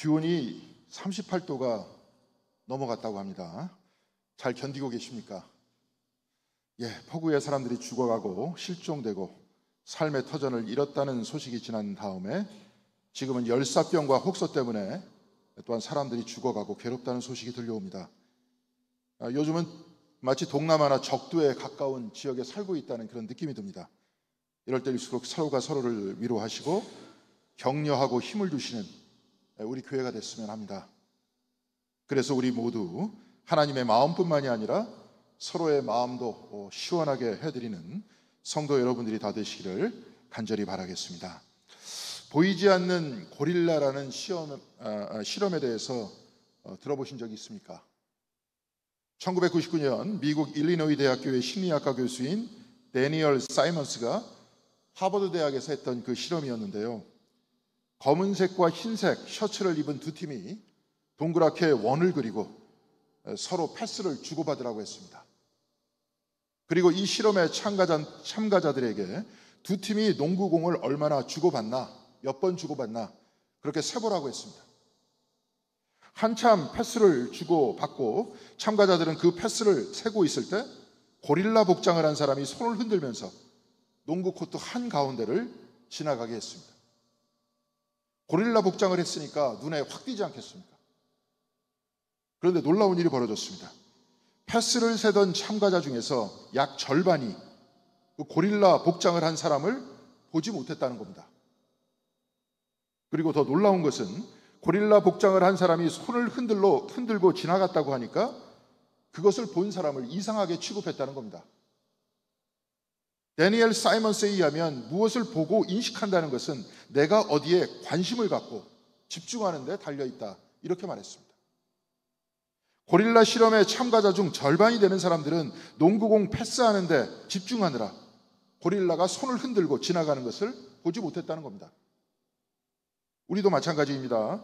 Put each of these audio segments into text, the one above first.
기온이 38도가 넘어갔다고 합니다. 잘 견디고 계십니까? 폭우에 사람들이 죽어가고 실종되고 삶의 터전을 잃었다는 소식이 지난 다음에 지금은 열사병과 혹서 때문에 또한 사람들이 죽어가고 괴롭다는 소식이 들려옵니다. 요즘은 마치 동남아나 적도에 가까운 지역에 살고 있다는 그런 느낌이 듭니다. 이럴 때일수록 서로가 서로를 위로하시고 격려하고 힘을 주시는 우리 교회가 됐으면 합니다. 그래서 우리 모두 하나님의 마음뿐만이 아니라 서로의 마음도 시원하게 해드리는 성도 여러분들이 다 되시기를 간절히 바라겠습니다. 보이지 않는 고릴라라는 실험에 대해서 들어보신 적이 있습니까? 1999년 미국 일리노이 대학교의 심리학과 교수인 데니얼 사이먼스가 하버드 대학에서 했던 그 실험이었는데요. 검은색과 흰색 셔츠를 입은 두 팀이 동그랗게 원을 그리고 서로 패스를 주고받으라고 했습니다. 그리고 이 실험의 참가자들에게 두 팀이 농구공을 얼마나 주고받나, 몇 번 주고받나 그렇게 세보라고 했습니다. 한참 패스를 주고받고 참가자들은 그 패스를 세고 있을 때 고릴라 복장을 한 사람이 손을 흔들면서 농구 코트 한가운데를 지나가게 했습니다. 고릴라 복장을 했으니까 눈에 확 띄지 않겠습니까? 그런데 놀라운 일이 벌어졌습니다. 패스를 세던 참가자 중에서 약 절반이 그 고릴라 복장을 한 사람을 보지 못했다는 겁니다. 그리고 더 놀라운 것은 고릴라 복장을 한 사람이 손을 흔들고 지나갔다고 하니까 그것을 본 사람을 이상하게 취급했다는 겁니다. 데니엘 사이먼스에 의하면 무엇을 보고 인식한다는 것은 내가 어디에 관심을 갖고 집중하는 데 달려있다, 이렇게 말했습니다. 고릴라 실험의 참가자 중 절반이 되는 사람들은 농구공 패스하는 데 집중하느라 고릴라가 손을 흔들고 지나가는 것을 보지 못했다는 겁니다. 우리도 마찬가지입니다.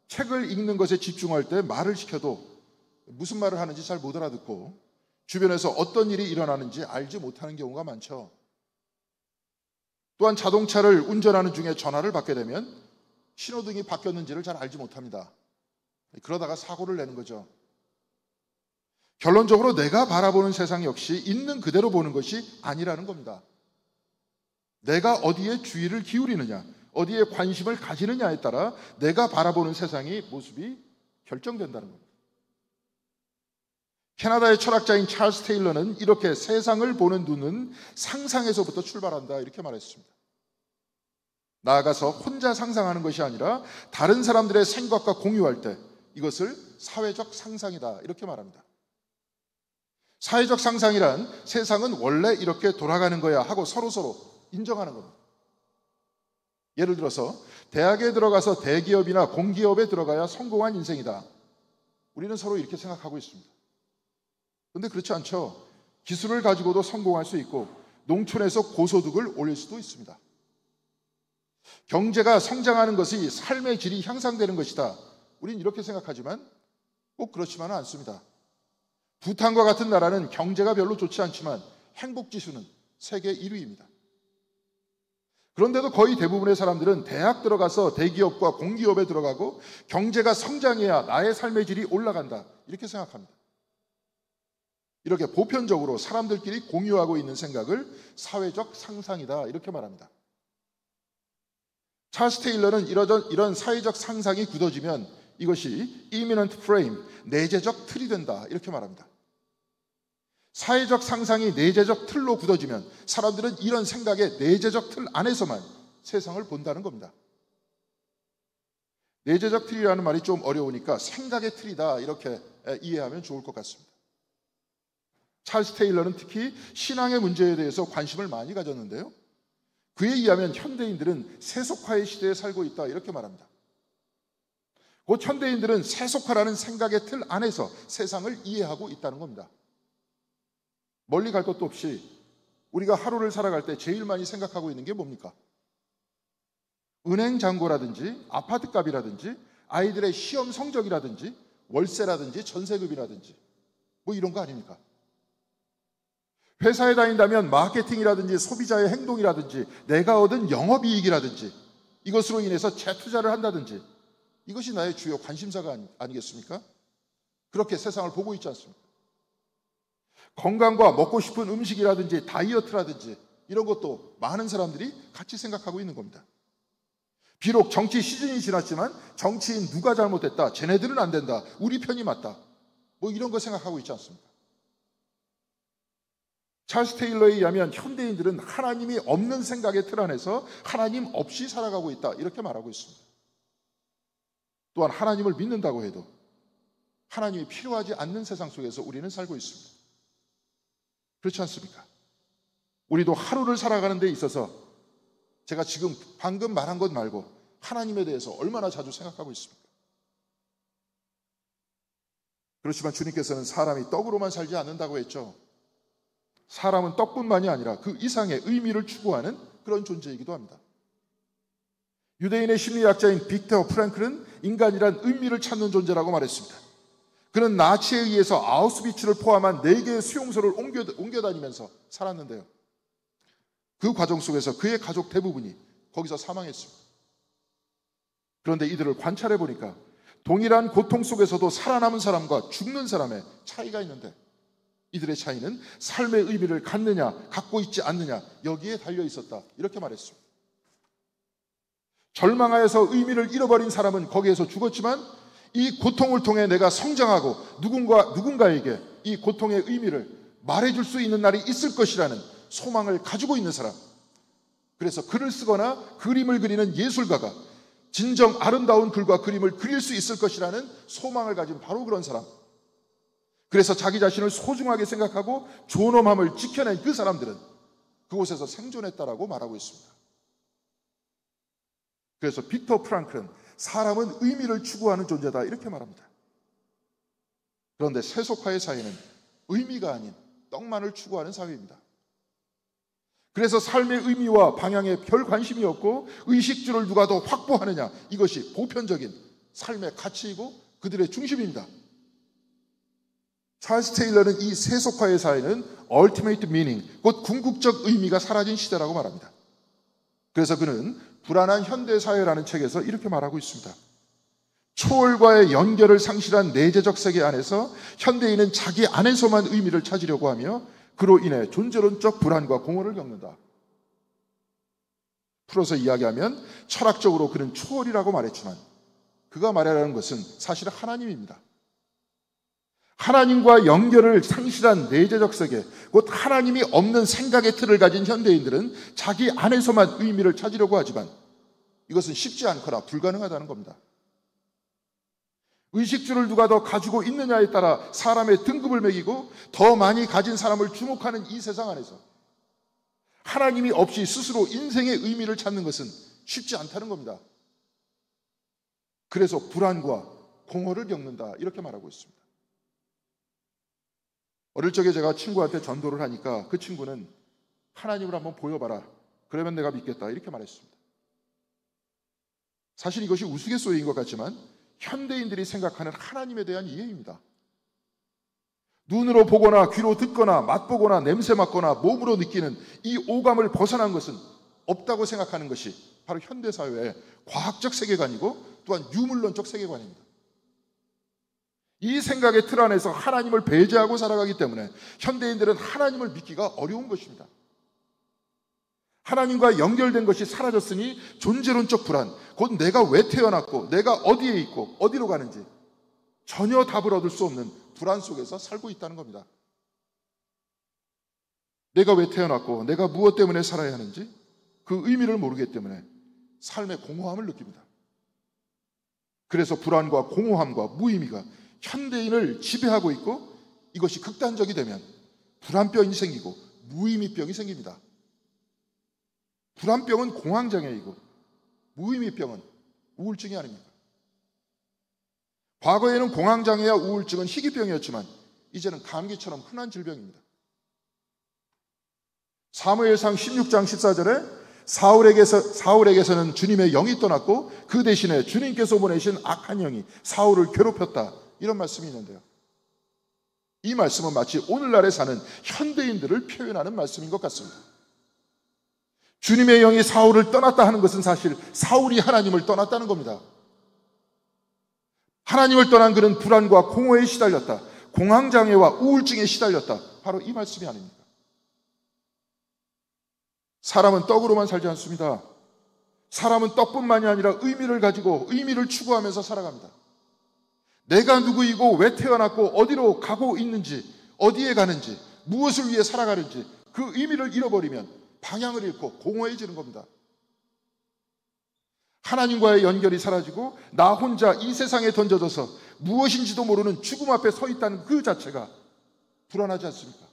책을 읽는 것에 집중할 때 말을 시켜도 무슨 말을 하는지 잘 못 알아듣고 주변에서 어떤 일이 일어나는지 알지 못하는 경우가 많죠. 또한 자동차를 운전하는 중에 전화를 받게 되면 신호등이 바뀌었는지를 잘 알지 못합니다. 그러다가 사고를 내는 거죠. 결론적으로 내가 바라보는 세상 역시 있는 그대로 보는 것이 아니라는 겁니다. 내가 어디에 주의를 기울이느냐, 어디에 관심을 가지느냐에 따라 내가 바라보는 세상의 모습이 결정된다는 겁니다. 캐나다의 철학자인 찰스 테일러는 이렇게 세상을 보는 눈은 상상에서부터 출발한다, 이렇게 말했습니다. 나아가서 혼자 상상하는 것이 아니라 다른 사람들의 생각과 공유할 때 이것을 사회적 상상이다, 이렇게 말합니다. 사회적 상상이란 세상은 원래 이렇게 돌아가는 거야 하고 서로서로 인정하는 겁니다. 예를 들어서 대학에 들어가서 대기업이나 공기업에 들어가야 성공한 인생이다. 우리는 서로 이렇게 생각하고 있습니다. 그런데 그렇지 않죠. 기술을 가지고도 성공할 수 있고 농촌에서 고소득을 올릴 수도 있습니다. 경제가 성장하는 것이 삶의 질이 향상되는 것이다. 우리는 이렇게 생각하지만 꼭 그렇지만은 않습니다. 부탄과 같은 나라는 경제가 별로 좋지 않지만 행복지수는 세계 1위입니다. 그런데도 거의 대부분의 사람들은 대학 들어가서 대기업과 공기업에 들어가고 경제가 성장해야 나의 삶의 질이 올라간다, 이렇게 생각합니다. 이렇게 보편적으로 사람들끼리 공유하고 있는 생각을 사회적 상상이다, 이렇게 말합니다. 찰스 테일러는 이런 사회적 상상이 굳어지면 이것이 immanent frame, 내재적 틀이 된다, 이렇게 말합니다. 사회적 상상이 내재적 틀로 굳어지면 사람들은 이런 생각의 내재적 틀 안에서만 세상을 본다는 겁니다. 내재적 틀이라는 말이 좀 어려우니까 생각의 틀이다, 이렇게 이해하면 좋을 것 같습니다. 찰스 테일러는 특히 신앙의 문제에 대해서 관심을 많이 가졌는데요. 그에 의하면 현대인들은 세속화의 시대에 살고 있다, 이렇게 말합니다. 곧 현대인들은 세속화라는 생각의 틀 안에서 세상을 이해하고 있다는 겁니다. 멀리 갈 것도 없이 우리가 하루를 살아갈 때 제일 많이 생각하고 있는 게 뭡니까? 은행 잔고라든지 아파트값이라든지 아이들의 시험 성적이라든지 월세라든지 전세금이라든지 뭐 이런 거 아닙니까? 회사에 다닌다면 마케팅이라든지 소비자의 행동이라든지 내가 얻은 영업이익이라든지 이것으로 인해서 재투자를 한다든지 이것이 나의 주요 관심사가 아니겠습니까? 그렇게 세상을 보고 있지 않습니까? 건강과 먹고 싶은 음식이라든지 다이어트라든지 이런 것도 많은 사람들이 같이 생각하고 있는 겁니다. 비록 정치 시즌이 지났지만 정치인 누가 잘못했다, 쟤네들은 안 된다, 우리 편이 맞다, 뭐 이런 거 생각하고 있지 않습니까? 찰스 테일러에 의하면 현대인들은 하나님이 없는 생각의 틀 안에서 하나님 없이 살아가고 있다, 이렇게 말하고 있습니다. 또한 하나님을 믿는다고 해도 하나님이 필요하지 않는 세상 속에서 우리는 살고 있습니다. 그렇지 않습니까? 우리도 하루를 살아가는 데 있어서 제가 지금 방금 말한 것 말고 하나님에 대해서 얼마나 자주 생각하고 있습니까? 그렇지만 주님께서는 사람이 떡으로만 살지 않는다고 했죠. 사람은 떡뿐만이 아니라 그 이상의 의미를 추구하는 그런 존재이기도 합니다. 유대인의 심리학자인 빅터 프랭클은 인간이란 의미를 찾는 존재라고 말했습니다. 그는 나치에 의해서 아우슈비츠를 포함한 4개의 수용소를 옮겨다니면서 살았는데요. 그 과정 속에서 그의 가족 대부분이 거기서 사망했습니다. 그런데 이들을 관찰해 보니까 동일한 고통 속에서도 살아남은 사람과 죽는 사람의 차이가 있는데, 이들의 차이는 삶의 의미를 갖고 있지 않느냐, 여기에 달려 있었다, 이렇게 말했습니다. 절망하여서 의미를 잃어버린 사람은 거기에서 죽었지만 이 고통을 통해 내가 성장하고 누군가에게 이 고통의 의미를 말해줄 수 있는 날이 있을 것이라는 소망을 가지고 있는 사람, 그래서 글을 쓰거나 그림을 그리는 예술가가 진정 아름다운 글과 그림을 그릴 수 있을 것이라는 소망을 가진 바로 그런 사람, 그래서 자기 자신을 소중하게 생각하고 존엄함을 지켜낸 그 사람들은 그곳에서 생존했다라고 말하고 있습니다. 그래서 빅터 프랑클은 사람은 의미를 추구하는 존재다, 이렇게 말합니다. 그런데 세속화의 사회는 의미가 아닌 떡만을 추구하는 사회입니다. 그래서 삶의 의미와 방향에 별 관심이 없고 의식주를 누가 더 확보하느냐, 이것이 보편적인 삶의 가치이고 그들의 중심입니다. 찰스 테일러는 이 세속화의 사회는 ultimate meaning, 곧 궁극적 의미가 사라진 시대라고 말합니다. 그래서 그는 불안한 현대사회라는 책에서 이렇게 말하고 있습니다. 초월과의 연결을 상실한 내재적 세계 안에서 현대인은 자기 안에서만 의미를 찾으려고 하며 그로 인해 존재론적 불안과 공허를 겪는다. 풀어서 이야기하면 철학적으로 그는 초월이라고 말했지만 그가 말하려는 것은 사실 하나님입니다. 하나님과 연결을 상실한 내재적 세계, 곧 하나님이 없는 생각의 틀을 가진 현대인들은 자기 안에서만 의미를 찾으려고 하지만 이것은 쉽지 않거나 불가능하다는 겁니다. 의식주를 누가 더 가지고 있느냐에 따라 사람의 등급을 매기고 더 많이 가진 사람을 주목하는 이 세상 안에서 하나님이 없이 스스로 인생의 의미를 찾는 것은 쉽지 않다는 겁니다. 그래서 불안과 공허를 겪는다, 이렇게 말하고 있습니다. 어릴 적에 제가 친구한테 전도를 하니까 그 친구는 하나님을 한번 보여봐라, 그러면 내가 믿겠다, 이렇게 말했습니다. 사실 이것이 우스갯소리인 것 같지만 현대인들이 생각하는 하나님에 대한 이해입니다. 눈으로 보거나 귀로 듣거나 맛보거나 냄새 맡거나 몸으로 느끼는 이 오감을 벗어난 것은 없다고 생각하는 것이 바로 현대사회의 과학적 세계관이고 또한 유물론적 세계관입니다. 이 생각의 틀 안에서 하나님을 배제하고 살아가기 때문에 현대인들은 하나님을 믿기가 어려운 것입니다. 하나님과 연결된 것이 사라졌으니 존재론적 불안, 곧 내가 왜 태어났고 내가 어디에 있고 어디로 가는지 전혀 답을 얻을 수 없는 불안 속에서 살고 있다는 겁니다. 내가 왜 태어났고 내가 무엇 때문에 살아야 하는지 그 의미를 모르기 때문에 삶의 공허함을 느낍니다. 그래서 불안과 공허함과 무의미가 현대인을 지배하고 있고, 이것이 극단적이 되면 불안병이 생기고 무의미병이 생깁니다. 불안병은 공황장애이고 무의미병은 우울증이 아닙니까? 과거에는 공황장애와 우울증은 희귀병이었지만 이제는 감기처럼 흔한 질병입니다. 사무엘상 16장 14절에 사울에게서는 주님의 영이 떠났고 그 대신에 주님께서 보내신 악한 영이 사울을 괴롭혔다, 이런 말씀이 있는데요. 이 말씀은 마치 오늘날에 사는 현대인들을 표현하는 말씀인 것 같습니다. 주님의 영이 사울을 떠났다 하는 것은 사실 사울이 하나님을 떠났다는 겁니다. 하나님을 떠난 그는 불안과 공허에 시달렸다. 공황장애와 우울증에 시달렸다. 바로 이 말씀이 아닙니까? 사람은 떡으로만 살지 않습니다. 사람은 떡뿐만이 아니라 의미를 가지고 의미를 추구하면서 살아갑니다. 내가 누구이고 왜 태어났고 어디로 가고 있는지, 어디에 가는지, 무엇을 위해 살아가는지 그 의미를 잃어버리면 방향을 잃고 공허해지는 겁니다. 하나님과의 연결이 사라지고 나 혼자 이 세상에 던져져서 무엇인지도 모르는 죽음 앞에 서 있다는 그 자체가 불안하지 않습니까?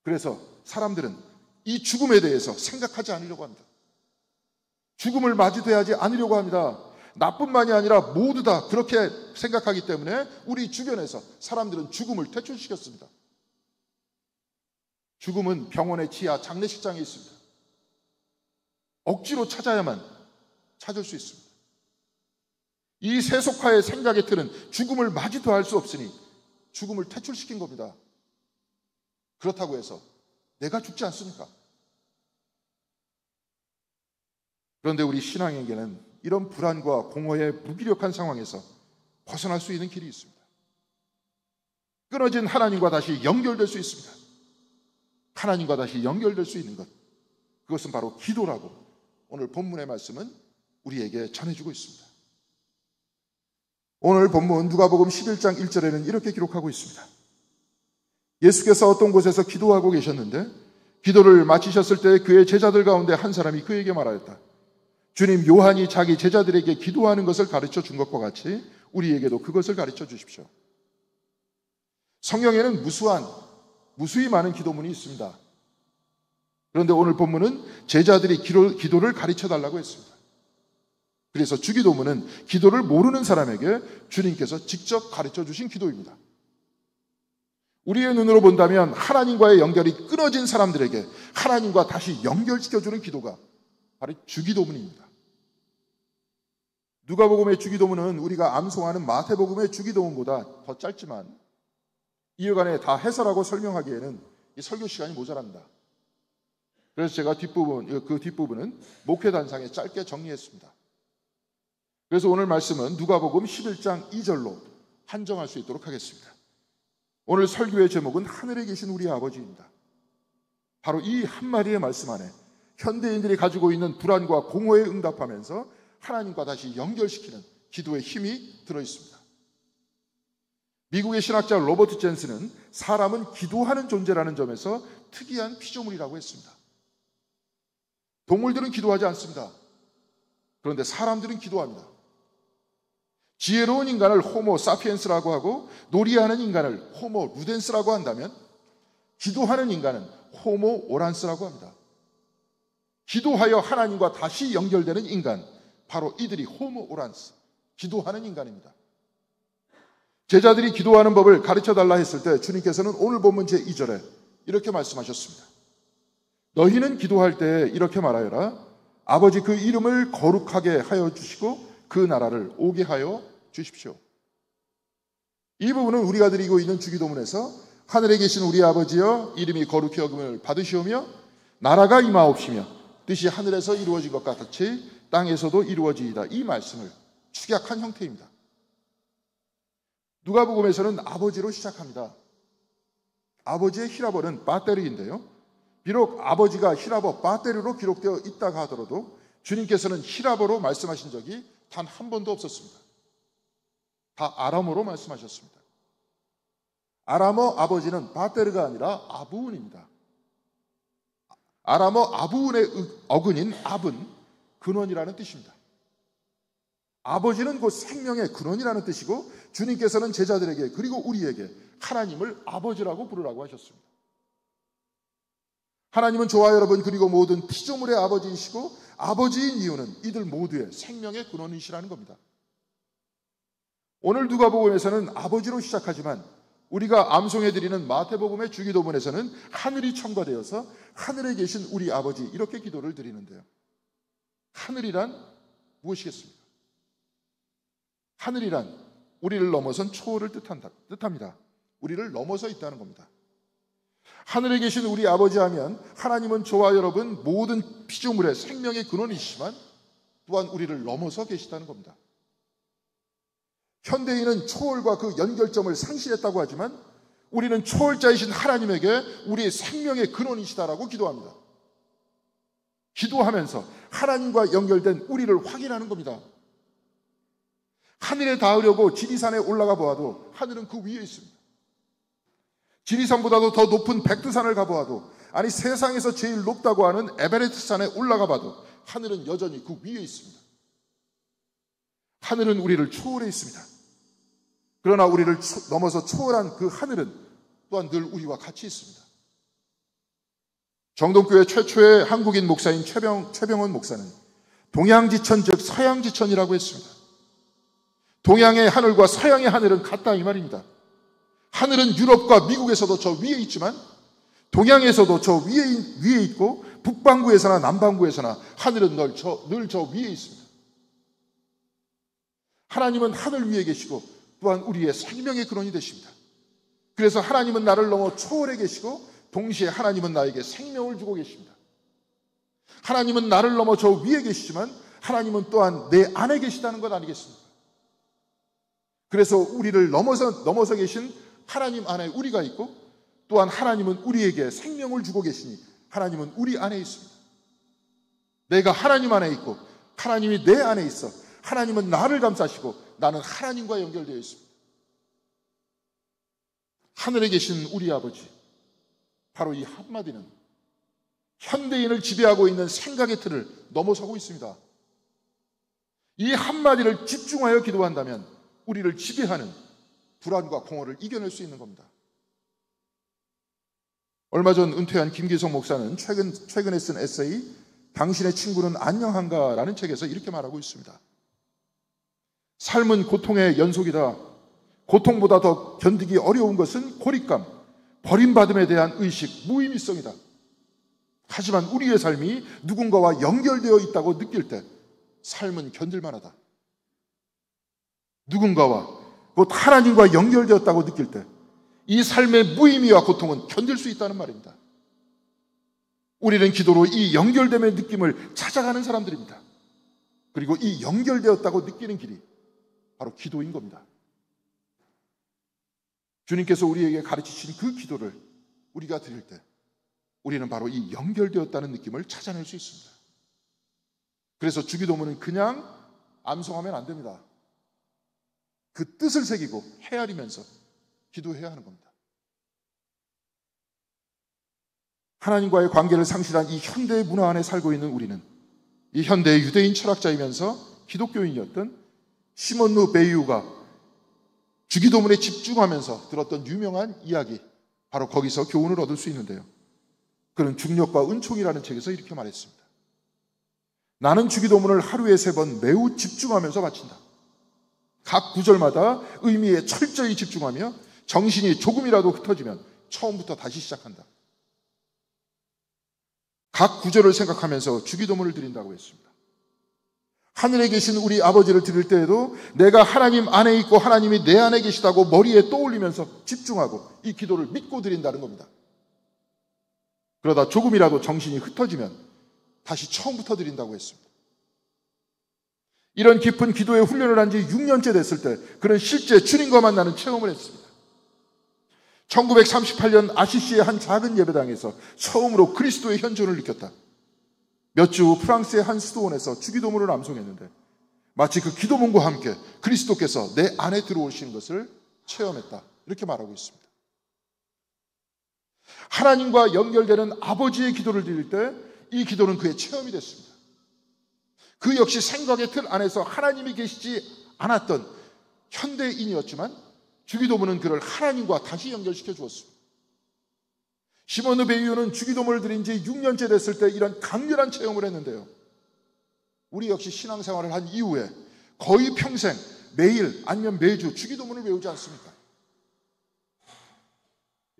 그래서 사람들은 이 죽음에 대해서 생각하지 않으려고 합니다. 죽음을 맞이되지 않으려고 합니다. 나뿐만이 아니라 모두 다 그렇게 생각하기 때문에 우리 주변에서 사람들은 죽음을 퇴출시켰습니다. 죽음은 병원의 지하 장례식장에 있습니다. 억지로 찾아야만 찾을 수 있습니다. 이 세속화의 생각의 틀은 죽음을 맞이도 할 수 없으니 죽음을 퇴출시킨 겁니다. 그렇다고 해서 내가 죽지 않습니까? 그런데 우리 신앙에게는 이런 불안과 공허의 무기력한 상황에서 벗어날 수 있는 길이 있습니다. 끊어진 하나님과 다시 연결될 수 있습니다. 하나님과 다시 연결될 수 있는 것, 그것은 바로 기도라고 오늘 본문의 말씀은 우리에게 전해주고 있습니다. 오늘 본문 누가복음 11장 1절에는 이렇게 기록하고 있습니다. 예수께서 어떤 곳에서 기도하고 계셨는데 기도를 마치셨을 때 그의 제자들 가운데 한 사람이 그에게 말하였다. 주님, 요한이 자기 제자들에게 기도하는 것을 가르쳐 준 것과 같이 우리에게도 그것을 가르쳐 주십시오. 성경에는 무수히 많은 기도문이 있습니다. 그런데 오늘 본문은 제자들이 기도를 가르쳐 달라고 했습니다. 그래서 주기도문은 기도를 모르는 사람에게 주님께서 직접 가르쳐 주신 기도입니다. 우리의 눈으로 본다면 하나님과의 연결이 끊어진 사람들에게 하나님과 다시 연결시켜주는 기도가 바로 주기도문입니다. 누가복음의 주기도문은 우리가 암송하는 마태복음의 주기도문보다 더 짧지만 이어간에 다 해설하고 설명하기에는 이 설교 시간이 모자랍니다. 그래서 제가 그 뒷부분은 목회단상에 짧게 정리했습니다. 그래서 오늘 말씀은 누가복음 11장 2절로 한정할 수 있도록 하겠습니다. 오늘 설교의 제목은 하늘에 계신 우리 아버지입니다. 바로 이 한마디의 말씀 안에 현대인들이 가지고 있는 불안과 공허에 응답하면서 하나님과 다시 연결시키는 기도의 힘이 들어있습니다. 미국의 신학자 로버트 젠슨은 사람은 기도하는 존재라는 점에서 특이한 피조물이라고 했습니다. 동물들은 기도하지 않습니다. 그런데 사람들은 기도합니다. 지혜로운 인간을 호모 사피엔스라고 하고 놀이하는 인간을 호모 루덴스라고 한다면 기도하는 인간은 호모 오란스라고 합니다. 기도하여 하나님과 다시 연결되는 인간, 바로 이들이 호모 오란스, 기도하는 인간입니다. 제자들이 기도하는 법을 가르쳐달라 했을 때 주님께서는 오늘 본문 제2절에 이렇게 말씀하셨습니다. 너희는 기도할 때 이렇게 말하여라. 아버지 그 이름을 거룩하게 하여 주시고 그 나라를 오게 하여 주십시오. 이 부분은 우리가 드리고 있는 주기도문에서 하늘에 계신 우리 아버지여 이름이 거룩히 여김을 받으시오며 나라가 임하옵시며 뜻이 하늘에서 이루어진 것 같이 땅에서도 이루어지이다. 이 말씀을 축약한 형태입니다. 누가복음에서는 아버지로 시작합니다. 아버지의 히라버는 바테르인데요. 비록 아버지가 히라버 바테르로 기록되어 있다가 하더라도 주님께서는 히라버로 말씀하신 적이 단 한 번도 없었습니다. 다 아람어로 말씀하셨습니다. 아람어 아버지는 바테르가 아니라 아부운입니다. 아람어 아부운의 어근인 압은 근원이라는 뜻입니다. 아버지는 곧 생명의 근원이라는 뜻이고 주님께서는 제자들에게 그리고 우리에게 하나님을 아버지라고 부르라고 하셨습니다. 하나님은 저와 여러분 그리고 모든 피조물의 아버지이시고 아버지인 이유는 이들 모두의 생명의 근원이시라는 겁니다. 오늘 누가복음에서는 아버지로 시작하지만 우리가 암송해드리는 마태복음의 주기도문에서는 하늘이 첨가되어서 하늘에 계신 우리 아버지 이렇게 기도를 드리는데요. 하늘이란 무엇이겠습니까? 하늘이란 우리를 넘어선 초월을 뜻합니다. 우리를 넘어서 있다는 겁니다. 하늘에 계신 우리 아버지 하면 하나님은 저와 여러분 모든 피조물의 생명의 근원이시지만 또한 우리를 넘어서 계시다는 겁니다. 현대인은 초월과 그 연결점을 상실했다고 하지만 우리는 초월자이신 하나님에게 우리의 생명의 근원이시다라고 기도합니다. 기도하면서 하나님과 연결된 우리를 확인하는 겁니다. 하늘에 닿으려고 지리산에 올라가 보아도 하늘은 그 위에 있습니다. 지리산보다도 더 높은 백두산을 가보아도, 아니 세상에서 제일 높다고 하는 에베레스트산에 올라가 봐도 하늘은 여전히 그 위에 있습니다. 하늘은 우리를 초월해 있습니다. 그러나 우리를 넘어서 초월한 그 하늘은 또한 늘 우리와 같이 있습니다. 정동교회 최초의 한국인 목사인 최병원 목사는 동양지천 즉 서양지천이라고 했습니다. 동양의 하늘과 서양의 하늘은 같다 이 말입니다. 하늘은 유럽과 미국에서도 저 위에 있지만 동양에서도 저 위에 있고 북반구에서나 남반구에서나 하늘은 늘 저 위에 있습니다. 하나님은 하늘 위에 계시고 또한 우리의 생명의 근원이 되십니다. 그래서 하나님은 나를 넘어 초월해 계시고 동시에 하나님은 나에게 생명을 주고 계십니다. 하나님은 나를 넘어 저 위에 계시지만 하나님은 또한 내 안에 계시다는 것 아니겠습니까? 그래서 우리를 넘어서 계신 하나님 안에 우리가 있고 또한 하나님은 우리에게 생명을 주고 계시니 하나님은 우리 안에 있습니다. 내가 하나님 안에 있고 하나님이 내 안에 있어 하나님은 나를 감싸시고 나는 하나님과 연결되어 있습니다. 하늘에 계신 우리 아버지, 바로 이 한마디는 현대인을 지배하고 있는 생각의 틀을 넘어서고 있습니다. 이 한마디를 집중하여 기도한다면 우리를 지배하는 불안과 공허를 이겨낼 수 있는 겁니다. 얼마 전 은퇴한 김기성 목사는 최근에 쓴 에세이 당신의 친구는 안녕한가? 라는 책에서 이렇게 말하고 있습니다. 삶은 고통의 연속이다. 고통보다 더 견디기 어려운 것은 고립감, 버림받음에 대한 의식, 무의미성이다. 하지만 우리의 삶이 누군가와 연결되어 있다고 느낄 때 삶은 견딜만하다. 누군가와 곧 하나님과 연결되었다고 느낄 때 이 삶의 무의미와 고통은 견딜 수 있다는 말입니다. 우리는 기도로 이 연결됨의 느낌을 찾아가는 사람들입니다. 그리고 이 연결되었다고 느끼는 길이 바로 기도인 겁니다. 주님께서 우리에게 가르치신 그 기도를 우리가 드릴 때 우리는 바로 이 연결되었다는 느낌을 찾아낼 수 있습니다. 그래서 주기도문은 그냥 암송하면 안 됩니다. 그 뜻을 새기고 헤아리면서 기도해야 하는 겁니다. 하나님과의 관계를 상실한 이 현대의 문화 안에 살고 있는 우리는 이 현대의 유대인 철학자이면서 기독교인이었던 시몬 르 베이유가 주기도문에 집중하면서 들었던 유명한 이야기, 바로 거기서 교훈을 얻을 수 있는데요. 그는 중력과 은총이라는 책에서 이렇게 말했습니다. 나는 주기도문을 하루에 3번 매우 집중하면서 바친다. 각 구절마다 의미에 철저히 집중하며 정신이 조금이라도 흩어지면 처음부터 다시 시작한다. 각 구절을 생각하면서 주기도문을 드린다고 했습니다. 하늘에 계신 우리 아버지를 드릴 때에도 내가 하나님 안에 있고 하나님이 내 안에 계시다고 머리에 떠올리면서 집중하고 이 기도를 믿고 드린다는 겁니다. 그러다 조금이라도 정신이 흩어지면 다시 처음부터 드린다고 했습니다. 이런 깊은 기도의 훈련을 한 지 6년째 됐을 때 그는 실제 주님과 만나는 체험을 했습니다. 1938년 아시시의 한 작은 예배당에서 처음으로 그리스도의 현존을 느꼈다. 몇 주 후 프랑스의 한 수도원에서 주기도문을 암송했는데 마치 그 기도문과 함께 그리스도께서 내 안에 들어오시는 것을 체험했다. 이렇게 말하고 있습니다. 하나님과 연결되는 아버지의 기도를 드릴 때 이 기도는 그의 체험이 됐습니다. 그 역시 생각의 틀 안에서 하나님이 계시지 않았던 현대인이었지만 주기도문은 그를 하나님과 다시 연결시켜 주었습니다. 시몬 르 베이유는 주기도문을 드린 지 6년째 됐을 때 이런 강렬한 체험을 했는데요. 우리 역시 신앙생활을 한 이후에 거의 평생 매일 아니면 매주 주기도문을 외우지 않습니까?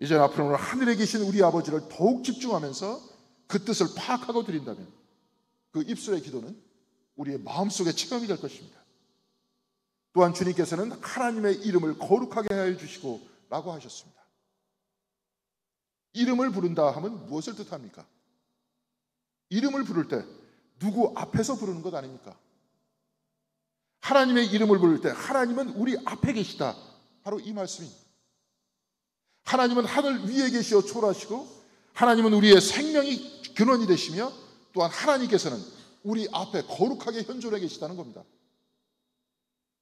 이제 앞으로는 하늘에 계신 우리 아버지를 더욱 집중하면서 그 뜻을 파악하고 드린다면 그 입술의 기도는 우리의 마음속의 체험이 될 것입니다. 또한 주님께서는 하나님의 이름을 거룩하게 하여 주시고 라고 하셨습니다. 이름을 부른다 하면 무엇을 뜻합니까? 이름을 부를 때 누구 앞에서 부르는 것 아닙니까? 하나님의 이름을 부를 때 하나님은 우리 앞에 계시다. 바로 이 말씀입니다. 하나님은 하늘 위에 계시어 초월하시고 하나님은 우리의 생명이 근원이 되시며 또한 하나님께서는 우리 앞에 거룩하게 현존해 계시다는 겁니다.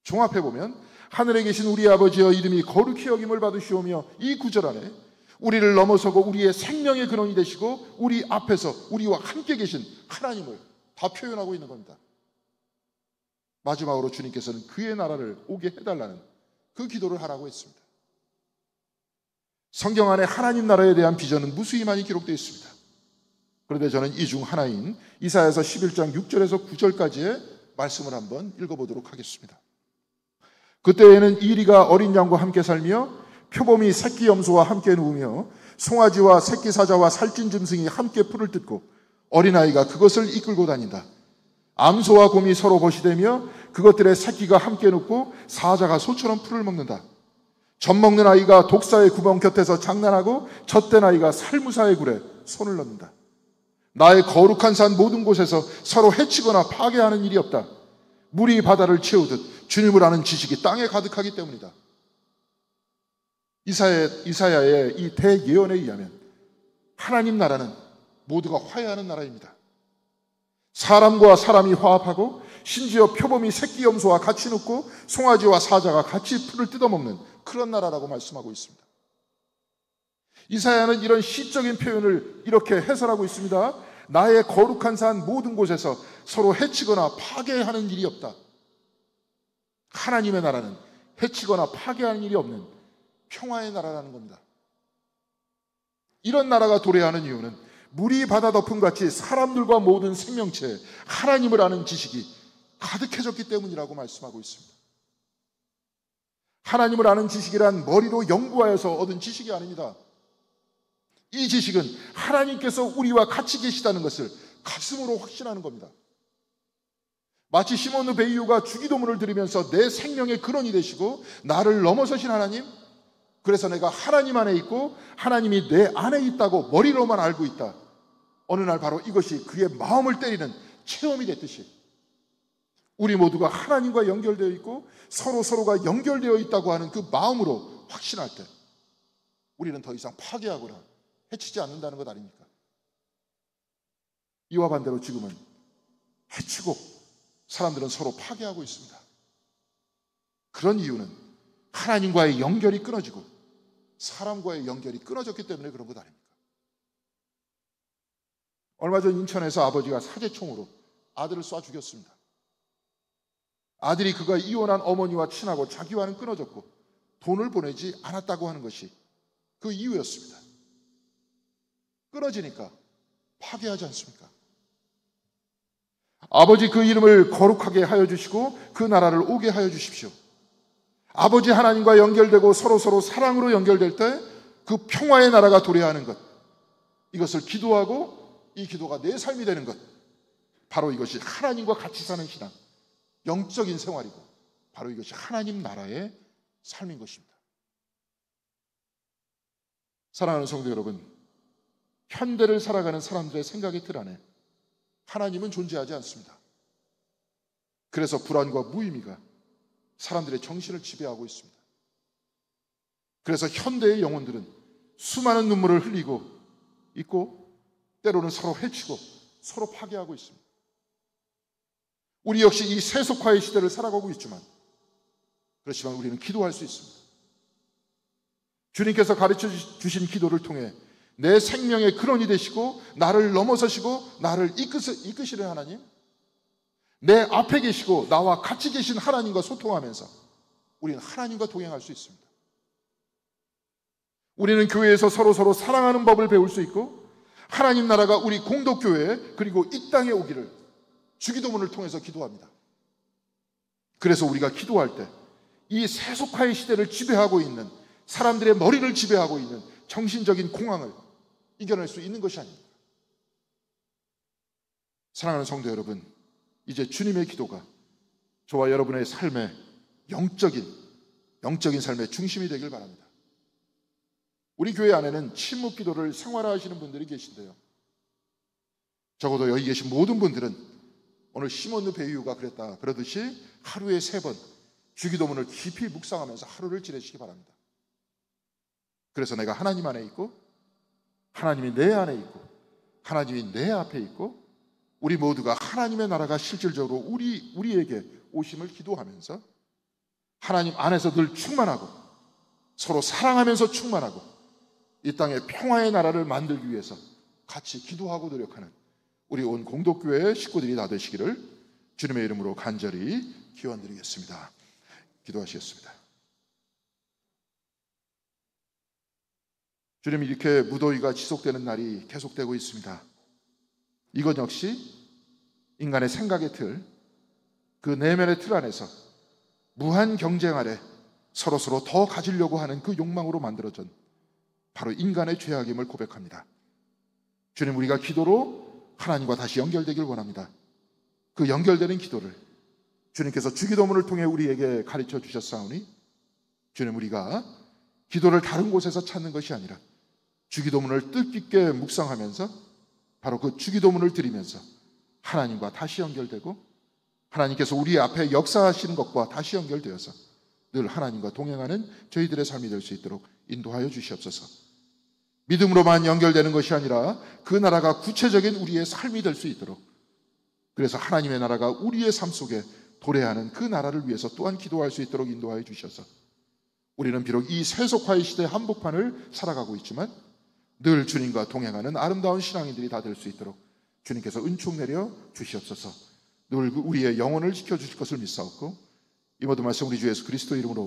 종합해 보면 하늘에 계신 우리 아버지여 이름이 거룩히 여김을 받으시오며 이 구절 안에 우리를 넘어서고 우리의 생명의 근원이 되시고 우리 앞에서 우리와 함께 계신 하나님을 다 표현하고 있는 겁니다. 마지막으로 주님께서는 그의 나라를 오게 해달라는 그 기도를 하라고 했습니다. 성경 안에 하나님 나라에 대한 비전은 무수히 많이 기록되어 있습니다. 그런데 저는 이 중 하나인 이사야서 11장 6절에서 9절까지의 말씀을 한번 읽어보도록 하겠습니다. 그때에는 이리가 어린 양과 함께 살며 표범이 새끼 염소와 함께 누우며 송아지와 새끼 사자와 살찐 짐승이 함께 풀을 뜯고 어린아이가 그것을 이끌고 다닌다. 암소와 곰이 서로 버시되며 그것들의 새끼가 함께 눕고 사자가 소처럼 풀을 먹는다. 젖 먹는 아이가 독사의 구멍 곁에서 장난하고 젖된 아이가 살무사의 굴에 손을 넣는다. 나의 거룩한 산 모든 곳에서 서로 해치거나 파괴하는 일이 없다. 물이 바다를 채우듯 주님을 아는 지식이 땅에 가득하기 때문이다. 이사야의 이 대예언에 의하면 하나님 나라는 모두가 화해하는 나라입니다. 사람과 사람이 화합하고 심지어 표범이 새끼 염소와 같이 눕고 송아지와 사자가 같이 풀을 뜯어먹는 그런 나라라고 말씀하고 있습니다. 이사야는 이런 시적인 표현을 이렇게 해설하고 있습니다. 나의 거룩한 산 모든 곳에서 서로 해치거나 파괴하는 일이 없다. 하나님의 나라는 해치거나 파괴하는 일이 없는 평화의 나라라는 겁니다. 이런 나라가 도래하는 이유는 물이 바다 덮음같이 사람들과 모든 생명체에 하나님을 아는 지식이 가득해졌기 때문이라고 말씀하고 있습니다. 하나님을 아는 지식이란 머리로 연구하여서 얻은 지식이 아닙니다. 이 지식은 하나님께서 우리와 같이 계시다는 것을 가슴으로 확신하는 겁니다. 마치 시몬 베이유가 주기도문을 드리면서 내 생명의 근원이 되시고 나를 넘어서신 하나님, 그래서 내가 하나님 안에 있고 하나님이 내 안에 있다고 머리로만 알고 있다. 어느 날 바로 이것이 그의 마음을 때리는 체험이 됐듯이 우리 모두가 하나님과 연결되어 있고 서로가 연결되어 있다고 하는 그 마음으로 확신할 때 우리는 더 이상 파괴하거나 해치지 않는다는 것 아닙니까? 이와 반대로 지금은 해치고 사람들은 서로 파괴하고 있습니다. 그런 이유는 하나님과의 연결이 끊어지고 사람과의 연결이 끊어졌기 때문에 그런 것 아닙니까? 얼마 전 인천에서 아버지가 사제총으로 아들을 쏴 죽였습니다. 아들이 그가 이혼한 어머니와 친하고 자기와는 끊어졌고 돈을 보내지 않았다고 하는 것이 그 이유였습니다. 끊어지니까 파괴하지 않습니까? 아버지 그 이름을 거룩하게 하여 주시고 그 나라를 오게 하여 주십시오. 아버지 하나님과 연결되고 서로 사랑으로 연결될 때 그 평화의 나라가 도래하는 것, 이것을 기도하고 이 기도가 내 삶이 되는 것, 바로 이것이 하나님과 같이 사는 신앙, 영적인 생활이고 바로 이것이 하나님 나라의 삶인 것입니다. 사랑하는 성도 여러분, 현대를 살아가는 사람들의 생각의 틀 안에 하나님은 존재하지 않습니다. 그래서 불안과 무의미가 사람들의 정신을 지배하고 있습니다. 그래서 현대의 영혼들은 수많은 눈물을 흘리고 있고 때로는 서로 해치고 서로 파괴하고 있습니다. 우리 역시 이 세속화의 시대를 살아가고 있지만 그렇지만 우리는 기도할 수 있습니다. 주님께서 가르쳐 주신 기도를 통해 내 생명의 근원이 되시고 나를 넘어서시고 나를 이끄시는 하나님, 내 앞에 계시고 나와 같이 계신 하나님과 소통하면서 우리는 하나님과 동행할 수 있습니다. 우리는 교회에서 서로 사랑하는 법을 배울 수 있고 하나님 나라가 우리 공동교회에 그리고 이 땅에 오기를 주기도문을 통해서 기도합니다. 그래서 우리가 기도할 때 이 세속화의 시대를 지배하고 있는 사람들의 머리를 지배하고 있는 정신적인 공황을 이겨낼 수 있는 것이 아닙니다. 사랑하는 성도 여러분, 이제 주님의 기도가 저와 여러분의 삶의 영적인 삶의 중심이 되길 바랍니다. 우리 교회 안에는 침묵 기도를 생활화하시는 분들이 계신데요, 적어도 여기 계신 모든 분들은 오늘 시몬 베이유가 그랬다 그러듯이 하루에 3번 주기도문을 깊이 묵상하면서 하루를 지내시기 바랍니다. 그래서 내가 하나님 안에 있고 하나님이 내 안에 있고 하나님이 내 앞에 있고 우리 모두가 하나님의 나라가 실질적으로 우리에게 오심을 기도하면서 하나님 안에서 늘 충만하고 서로 사랑하면서 충만하고 이 땅에 평화의 나라를 만들기 위해서 같이 기도하고 노력하는 우리 온 공덕교회 식구들이 다 되시기를 주님의 이름으로 간절히 기원드리겠습니다. 기도하시겠습니다. 주님, 이렇게 무더위가 지속되는 날이 계속되고 있습니다. 이것 역시 인간의 생각의 틀, 그 내면의 틀 안에서 무한 경쟁 아래 서로서로 더 가지려고 하는 그 욕망으로 만들어진 바로 인간의 죄악임을 고백합니다. 주님, 우리가 기도로 하나님과 다시 연결되길 원합니다. 그 연결되는 기도를 주님께서 주기도문을 통해 우리에게 가르쳐 주셨사오니 주님, 우리가 기도를 다른 곳에서 찾는 것이 아니라 주기도문을 뜻깊게 묵상하면서 바로 그 주기도문을 드리면서 하나님과 다시 연결되고 하나님께서 우리 앞에 역사하시는 것과 다시 연결되어서 늘 하나님과 동행하는 저희들의 삶이 될 수 있도록 인도하여 주시옵소서. 믿음으로만 연결되는 것이 아니라 그 나라가 구체적인 우리의 삶이 될 수 있도록, 그래서 하나님의 나라가 우리의 삶 속에 도래하는 그 나라를 위해서 또한 기도할 수 있도록 인도하여 주셔서 우리는 비록 이 세속화의 시대의 한복판을 살아가고 있지만 늘 주님과 동행하는 아름다운 신앙인들이 다 될 수 있도록 주님께서 은총 내려 주시옵소서. 늘 우리의 영혼을 지켜주실 것을 믿사옵고 이 모든 말씀 우리 주 예수 그리스도 이름으로